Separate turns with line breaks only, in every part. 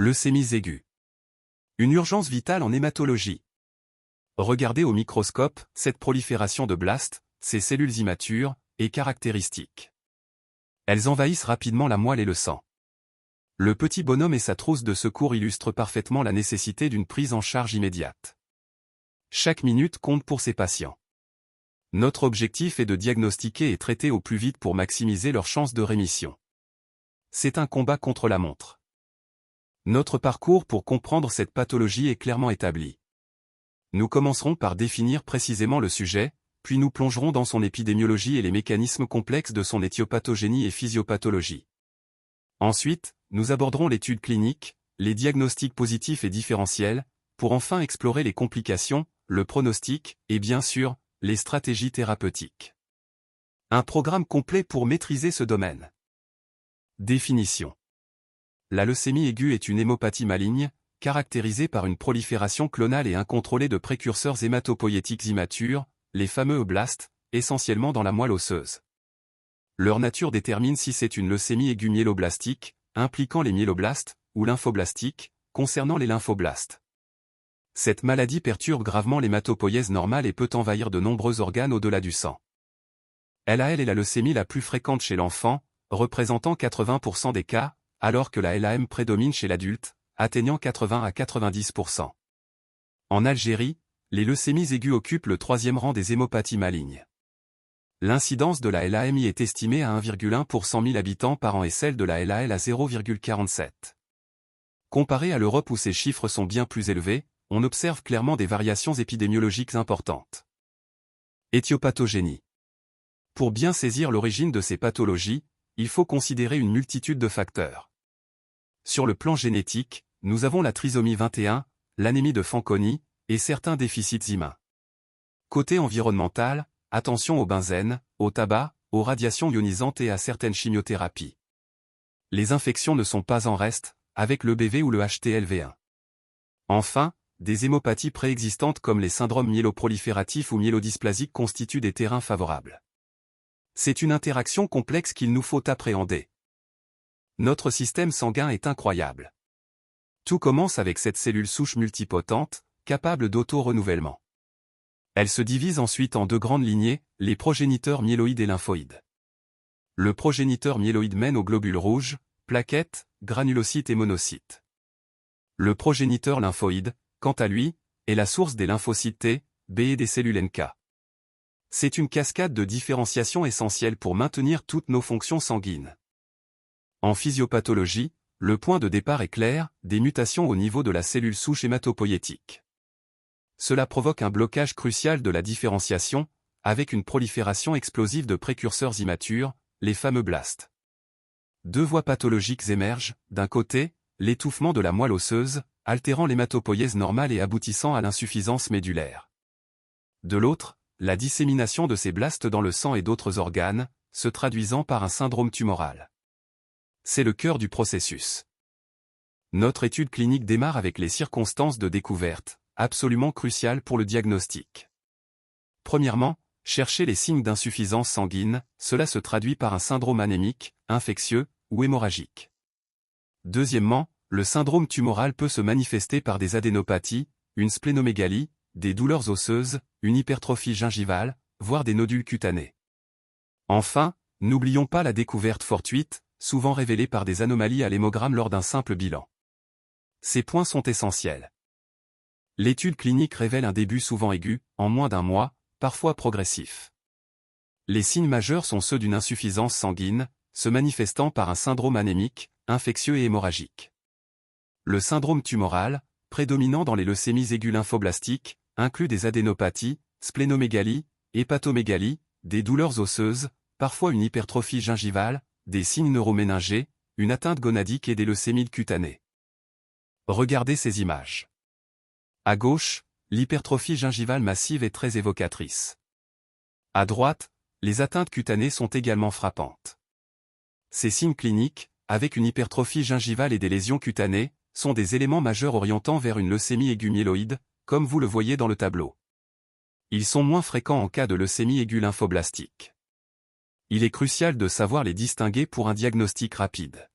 Leucémies aiguës. Une urgence vitale en hématologie. Regardez au microscope, cette prolifération de blastes, ces cellules immatures, est caractéristique. Elles envahissent rapidement la moelle et le sang. Le petit bonhomme et sa trousse de secours illustrent parfaitement la nécessité d'une prise en charge immédiate. Chaque minute compte pour ces patients. Notre objectif est de diagnostiquer et traiter au plus vite pour maximiser leurs chances de rémission. C'est un combat contre la montre. Notre parcours pour comprendre cette pathologie est clairement établi. Nous commencerons par définir précisément le sujet, puis nous plongerons dans son épidémiologie et les mécanismes complexes de son éthiopathogénie et physiopathologie. Ensuite, nous aborderons l'étude clinique, les diagnostics positifs et différentiels, pour enfin explorer les complications, le pronostic, et bien sûr, les stratégies thérapeutiques. Un programme complet pour maîtriser ce domaine. Définition. La leucémie aiguë est une hémopathie maligne, caractérisée par une prolifération clonale et incontrôlée de précurseurs hématopoïétiques immatures, les fameux eublastes, essentiellement dans la moelle osseuse. Leur nature détermine si c'est une leucémie aiguë myéloblastique, impliquant les myéloblastes, ou lymphoblastique, concernant les lymphoblastes. Cette maladie perturbe gravement l'hématopoïèse normale et peut envahir de nombreux organes au-delà du sang. LAL est la leucémie la plus fréquente chez l'enfant, représentant 80% des cas, alors que la LAM prédomine chez l'adulte, atteignant 80 à 90%. En Algérie, les leucémies aiguës occupent le troisième rang des hémopathies malignes. L'incidence de la LAMI est estimée à 1,1 pour 100 000 habitants par an et celle de la LAL à 0,47. Comparé à l'Europe où ces chiffres sont bien plus élevés, on observe clairement des variations épidémiologiques importantes. Éthiopathogénie. Pour bien saisir l'origine de ces pathologies, il faut considérer une multitude de facteurs. Sur le plan génétique, nous avons la trisomie 21, l'anémie de Fanconi, et certains déficits humains. Côté environnemental, attention au benzène, au tabac, aux radiations ionisantes et à certaines chimiothérapies. Les infections ne sont pas en reste, avec l'EBV ou le HTLV1. Enfin, des hémopathies préexistantes comme les syndromes myéloprolifératifs ou myélodysplasiques constituent des terrains favorables. C'est une interaction complexe qu'il nous faut appréhender. Notre système sanguin est incroyable. Tout commence avec cette cellule souche multipotente, capable d'auto-renouvellement. Elle se divise ensuite en deux grandes lignées, les progéniteurs myéloïdes et lymphoïdes. Le progéniteur myéloïde mène aux globules rouges, plaquettes, granulocytes et monocytes. Le progéniteur lymphoïde, quant à lui, est la source des lymphocytes T, B et des cellules NK. C'est une cascade de différenciation essentielle pour maintenir toutes nos fonctions sanguines. En physiopathologie, le point de départ est clair, des mutations au niveau de la cellule souche hématopoïétique. Cela provoque un blocage crucial de la différenciation, avec une prolifération explosive de précurseurs immatures, les fameux blastes. Deux voies pathologiques émergent, d'un côté, l'étouffement de la moelle osseuse, altérant l'hématopoïèse normale et aboutissant à l'insuffisance médulaire. De l'autre, la dissémination de ces blastes dans le sang et d'autres organes, se traduisant par un syndrome tumoral. C'est le cœur du processus. Notre étude clinique démarre avec les circonstances de découverte, absolument cruciales pour le diagnostic. Premièrement, chercher les signes d'insuffisance sanguine, cela se traduit par un syndrome anémique, infectieux ou hémorragique. Deuxièmement, le syndrome tumoral peut se manifester par des adénopathies, une splénomégalie, des douleurs osseuses, une hypertrophie gingivale, voire des nodules cutanés. Enfin, n'oublions pas la découverte fortuite, souvent révélée par des anomalies à l'hémogramme lors d'un simple bilan. Ces points sont essentiels. L'étude clinique révèle un début souvent aigu, en moins d'un mois, parfois progressif. Les signes majeurs sont ceux d'une insuffisance sanguine, se manifestant par un syndrome anémique, infectieux et hémorragique. Le syndrome tumoral, prédominant dans les leucémies aiguës lymphoblastiques, inclut des adénopathies, splénomégalie, hépatomégalie, des douleurs osseuses, parfois une hypertrophie gingivale, des signes neuroméningés, une atteinte gonadique et des leucémies cutanées. Regardez ces images. À gauche, l'hypertrophie gingivale massive est très évocatrice. À droite, les atteintes cutanées sont également frappantes. Ces signes cliniques, avec une hypertrophie gingivale et des lésions cutanées, sont des éléments majeurs orientant vers une leucémie aiguë myéloïde, comme vous le voyez dans le tableau. Ils sont moins fréquents en cas de leucémie aiguë lymphoblastique. Il est crucial de savoir les distinguer pour un diagnostic rapide.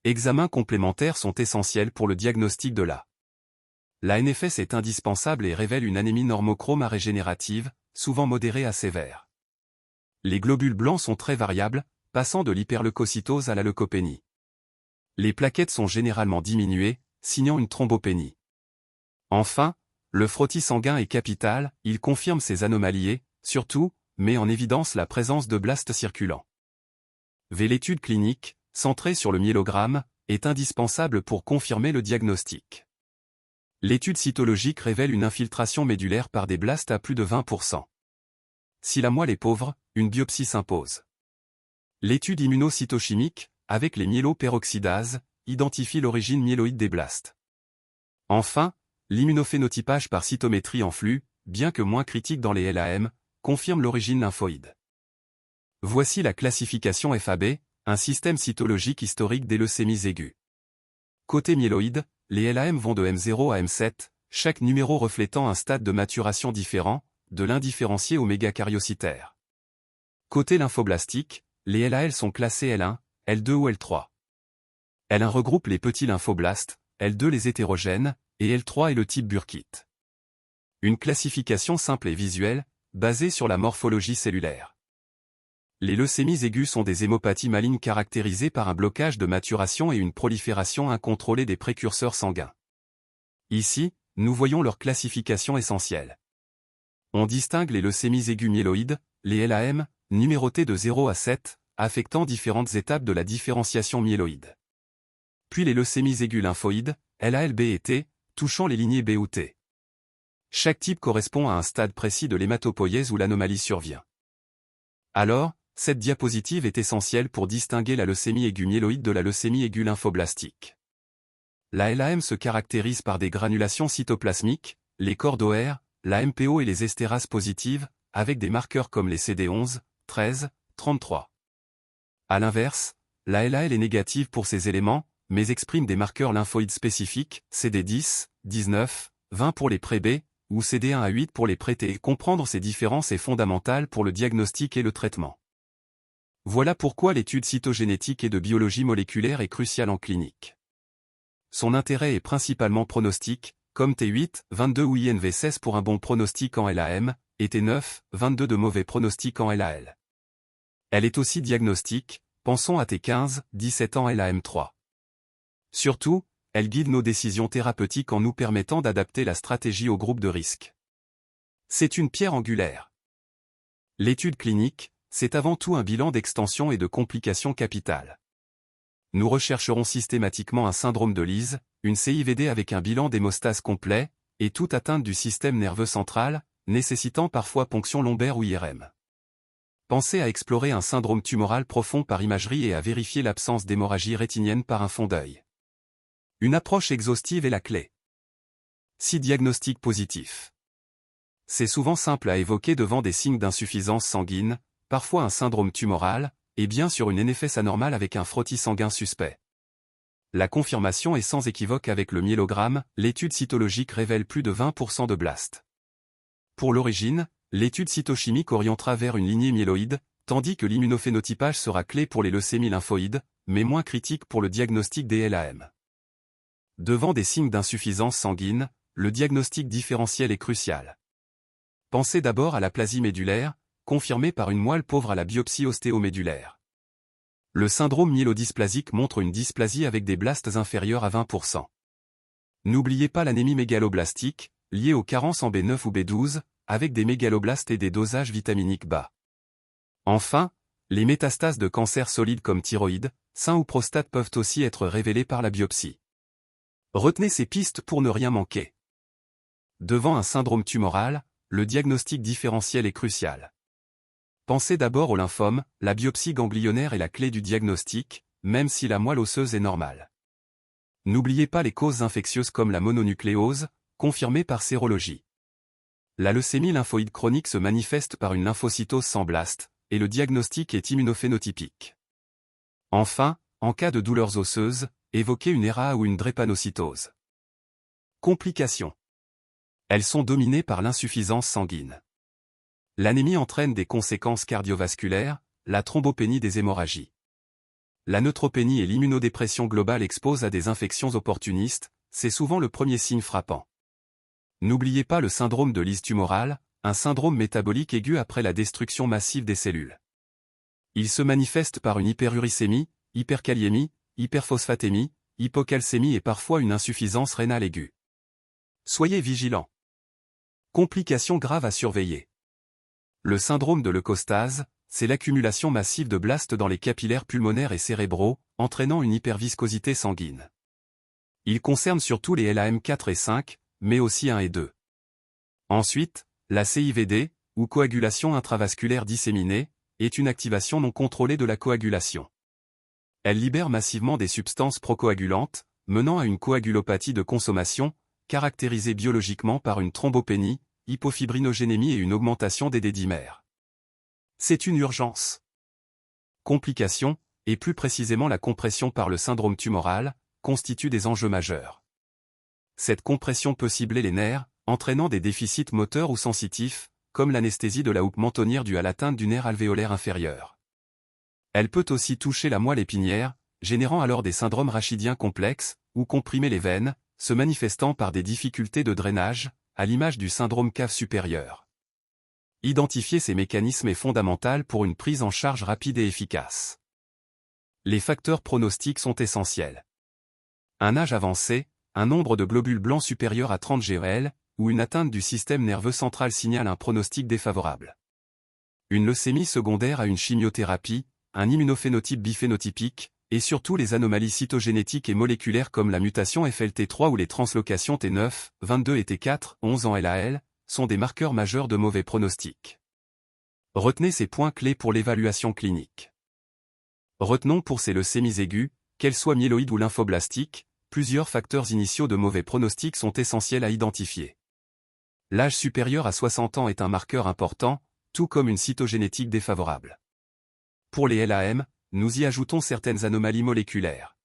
Examens complémentaires sont essentiels pour le diagnostic de la NFS est indispensable et révèle une anémie normochrome à régénérative, souvent modérée à sévère. Les globules blancs sont très variables, passant de l'hyperleucocytose à la leucopénie. Les plaquettes sont généralement diminuées, signant une thrombopénie. Enfin, le frottis sanguin est capital, il confirme ces anomalies et, surtout, met en évidence la présence de blastes circulants. L'étude clinique, centrée sur le myélogramme, est indispensable pour confirmer le diagnostic. L'étude cytologique révèle une infiltration médulaire par des blastes à plus de 20%. Si la moelle est pauvre, une biopsie s'impose. L'étude immunocytochimique, avec les myéloperoxydases, identifie l'origine myéloïde des blastes. Enfin, l'immunophénotypage par cytométrie en flux, bien que moins critique dans les LAM, confirme l'origine lymphoïde. Voici la classification FAB, un système cytologique historique des leucémies aiguës. Côté myéloïde, les LAM vont de M0 à M7, chaque numéro reflétant un stade de maturation différent, de l'indifférencié au mégacariocytaire. Côté lymphoblastique, les LAL sont classés L1, L2 ou L3. L1 regroupe les petits lymphoblastes, L2 les hétérogènes, et L3 est le type Burkitt. Une classification simple et visuelle, basée sur la morphologie cellulaire. Les leucémies aiguës sont des hémopathies malignes caractérisées par un blocage de maturation et une prolifération incontrôlée des précurseurs sanguins. Ici, nous voyons leur classification essentielle. On distingue les leucémies aiguës myéloïdes, les LAM, numérotées de 0 à 7, affectant différentes étapes de la différenciation myéloïde. Puis les leucémies aiguës lymphoïdes, LAL B et T, touchant les lignées B ou T. Chaque type correspond à un stade précis de l'hématopoïèse où l'anomalie survient. Alors, cette diapositive est essentielle pour distinguer la leucémie aiguë myéloïde de la leucémie aiguë lymphoblastique. La LAM se caractérise par des granulations cytoplasmiques, les corps d'OR, la MPO et les estérases positives, avec des marqueurs comme les CD11, 13, 33. À l'inverse, la LAL est négative pour ces éléments, mais exprime des marqueurs lymphoïdes spécifiques, CD10, 19, 20 pour les pré-B, ou CD1 à 8 pour les pré-T. Comprendre ces différences est fondamental pour le diagnostic et le traitement. Voilà pourquoi l'étude cytogénétique et de biologie moléculaire est cruciale en clinique. Son intérêt est principalement pronostic, comme T8, 22 ou INV16 pour un bon pronostic en LAM, et T9, 22 de mauvais pronostic en LAL. Elle est aussi diagnostique, pensons à T15, 17 en LAM3. Surtout, elle guide nos décisions thérapeutiques en nous permettant d'adapter la stratégie au groupe de risque. C'est une pierre angulaire. L'étude clinique, c'est avant tout un bilan d'extension et de complications capitales. Nous rechercherons systématiquement un syndrome de Lees, une CIVD avec un bilan d'hémostase complet, et toute atteinte du système nerveux central, nécessitant parfois ponction lombaire ou IRM. Pensez à explorer un syndrome tumoral profond par imagerie et à vérifier l'absence d'hémorragie rétinienne par un fond d'œil. Une approche exhaustive est la clé. Si diagnostic positif. C'est souvent simple à évoquer devant des signes d'insuffisance sanguine, parfois un syndrome tumoral, et bien sûr une NFS anormale avec un frottis sanguin suspect. La confirmation est sans équivoque avec le myélogramme, l'étude cytologique révèle plus de 20% de blastes. Pour l'origine, l'étude cytochimique orientera vers une lignée myéloïde, tandis que l'immunophénotypage sera clé pour les leucémies lymphoïdes, mais moins critique pour le diagnostic des LAM. Devant des signes d'insuffisance sanguine, le diagnostic différentiel est crucial. Pensez d'abord à l'aplasie médulaire, confirmée par une moelle pauvre à la biopsie ostéomédulaire. Le syndrome myélodysplasique montre une dysplasie avec des blastes inférieurs à 20%. N'oubliez pas l'anémie mégaloblastique, liée aux carences en B9 ou B12, avec des mégaloblastes et des dosages vitaminiques bas. Enfin, les métastases de cancer solides comme thyroïde, sein ou prostate peuvent aussi être révélées par la biopsie. Retenez ces pistes pour ne rien manquer. Devant un syndrome tumoral, le diagnostic différentiel est crucial. Pensez d'abord au lymphome, la biopsie ganglionnaire est la clé du diagnostic, même si la moelle osseuse est normale. N'oubliez pas les causes infectieuses comme la mononucléose, confirmée par sérologie. La leucémie lymphoïde chronique se manifeste par une lymphocytose sans blast, et le diagnostic est immunophénotypique. Enfin, en cas de douleurs osseuses, évoquez une ERA ou une drépanocytose. Complications. Elles sont dominées par l'insuffisance sanguine. L'anémie entraîne des conséquences cardiovasculaires, la thrombopénie des hémorragies. La neutropénie et l'immunodépression globale exposent à des infections opportunistes, c'est souvent le premier signe frappant. N'oubliez pas le syndrome de lyse tumorale, un syndrome métabolique aigu après la destruction massive des cellules. Il se manifeste par une hyperuricémie, hyperkaliémie, hyperphosphatémie, hypocalcémie et parfois une insuffisance rénale aiguë. Soyez vigilants. Complications graves à surveiller. Le syndrome de leucostase, c'est l'accumulation massive de blastes dans les capillaires pulmonaires et cérébraux, entraînant une hyperviscosité sanguine. Il concerne surtout les LAM 4 et 5, mais aussi 1 et 2. Ensuite, la CIVD, ou coagulation intravasculaire disséminée, est une activation non contrôlée de la coagulation. Elle libère massivement des substances procoagulantes, menant à une coagulopathie de consommation, caractérisée biologiquement par une thrombopénie, hypofibrinogénémie et une augmentation des dédimères. C'est une urgence. Complications, et plus précisément la compression par le syndrome tumoral, constituent des enjeux majeurs. Cette compression peut cibler les nerfs, entraînant des déficits moteurs ou sensitifs, comme l'anesthésie de la houppe mentonnière due à l'atteinte du nerf alvéolaire inférieur. Elle peut aussi toucher la moelle épinière, générant alors des syndromes rachidiens complexes, ou comprimer les veines, se manifestant par des difficultés de drainage, à l'image du syndrome cave supérieur. Identifier ces mécanismes est fondamental pour une prise en charge rapide et efficace. Les facteurs pronostiques sont essentiels. Un âge avancé, un nombre de globules blancs supérieur à 30 GEL, ou une atteinte du système nerveux central signale un pronostic défavorable. Une leucémie secondaire à une chimiothérapie, un immunophénotype biphénotypique, et surtout les anomalies cytogénétiques et moléculaires comme la mutation FLT3 ou les translocations T9, 22 et T4, 11 en LAL, sont des marqueurs majeurs de mauvais pronostic. Retenez ces points clés pour l'évaluation clinique. Retenons pour ces leucémies aiguës, qu'elles soient myéloïdes ou lymphoblastiques, plusieurs facteurs initiaux de mauvais pronostic sont essentiels à identifier. L'âge supérieur à 60 ans est un marqueur important, tout comme une cytogénétique défavorable. Pour les LAM, nous y ajoutons certaines anomalies moléculaires.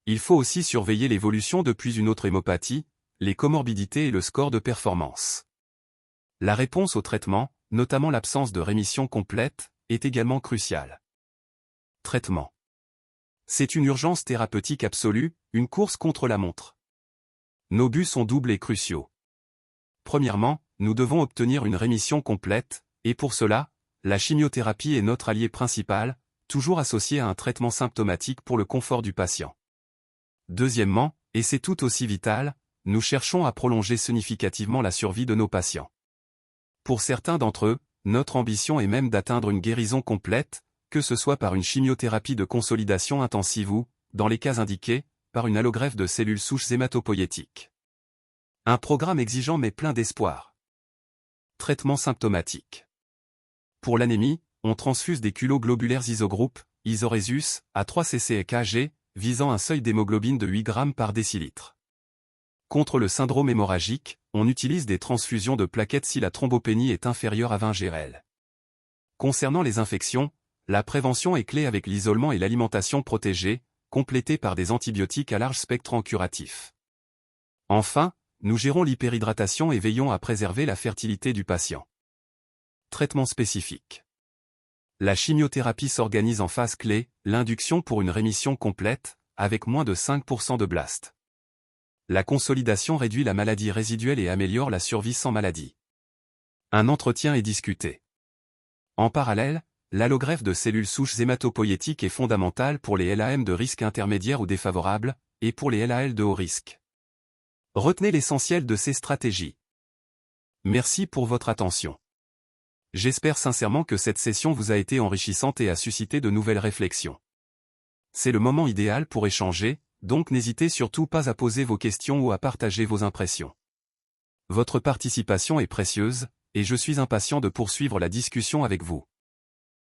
Il faut aussi surveiller l'évolution depuis une autre hémopathie, les comorbidités et le score de performance. La réponse au traitement, notamment l'absence de rémission complète, est également cruciale. Traitement. C'est une urgence thérapeutique absolue, une course contre la montre. Nos buts sont doubles et cruciaux. Premièrement, nous devons obtenir une rémission complète, et pour cela, la chimiothérapie est notre allié principal, toujours associé à un traitement symptomatique pour le confort du patient. Deuxièmement, et c'est tout aussi vital, nous cherchons à prolonger significativement la survie de nos patients. Pour certains d'entre eux, notre ambition est même d'atteindre une guérison complète, que ce soit par une chimiothérapie de consolidation intensive ou, dans les cas indiqués, par une allogreffe de cellules souches hématopoïétiques. Un programme exigeant mais plein d'espoir. Traitement symptomatique. Pour l'anémie, on transfuse des culots globulaires isogroupes, isorésus, à 3 cc et kg, visant un seuil d'hémoglobine de 8 g par décilitre. Contre le syndrome hémorragique, on utilise des transfusions de plaquettes si la thrombopénie est inférieure à 20 GRL. Concernant les infections, la prévention est clé avec l'isolement et l'alimentation protégée, complétée par des antibiotiques à large spectre curatif. Enfin, nous gérons l'hyperhydratation et veillons à préserver la fertilité du patient. Traitement spécifique. La chimiothérapie s'organise en phase clé, l'induction pour une rémission complète, avec moins de 5% de blast. La consolidation réduit la maladie résiduelle et améliore la survie sans maladie. Un entretien est discuté. En parallèle, l'allogreffe de cellules souches hématopoïétiques est fondamentale pour les LAM de risque intermédiaire ou défavorable, et pour les LAL de haut risque. Retenez l'essentiel de ces stratégies. Merci pour votre attention. J'espère sincèrement que cette session vous a été enrichissante et a suscité de nouvelles réflexions. C'est le moment idéal pour échanger, donc n'hésitez surtout pas à poser vos questions ou à partager vos impressions. Votre participation est précieuse, et je suis impatient de poursuivre la discussion avec vous.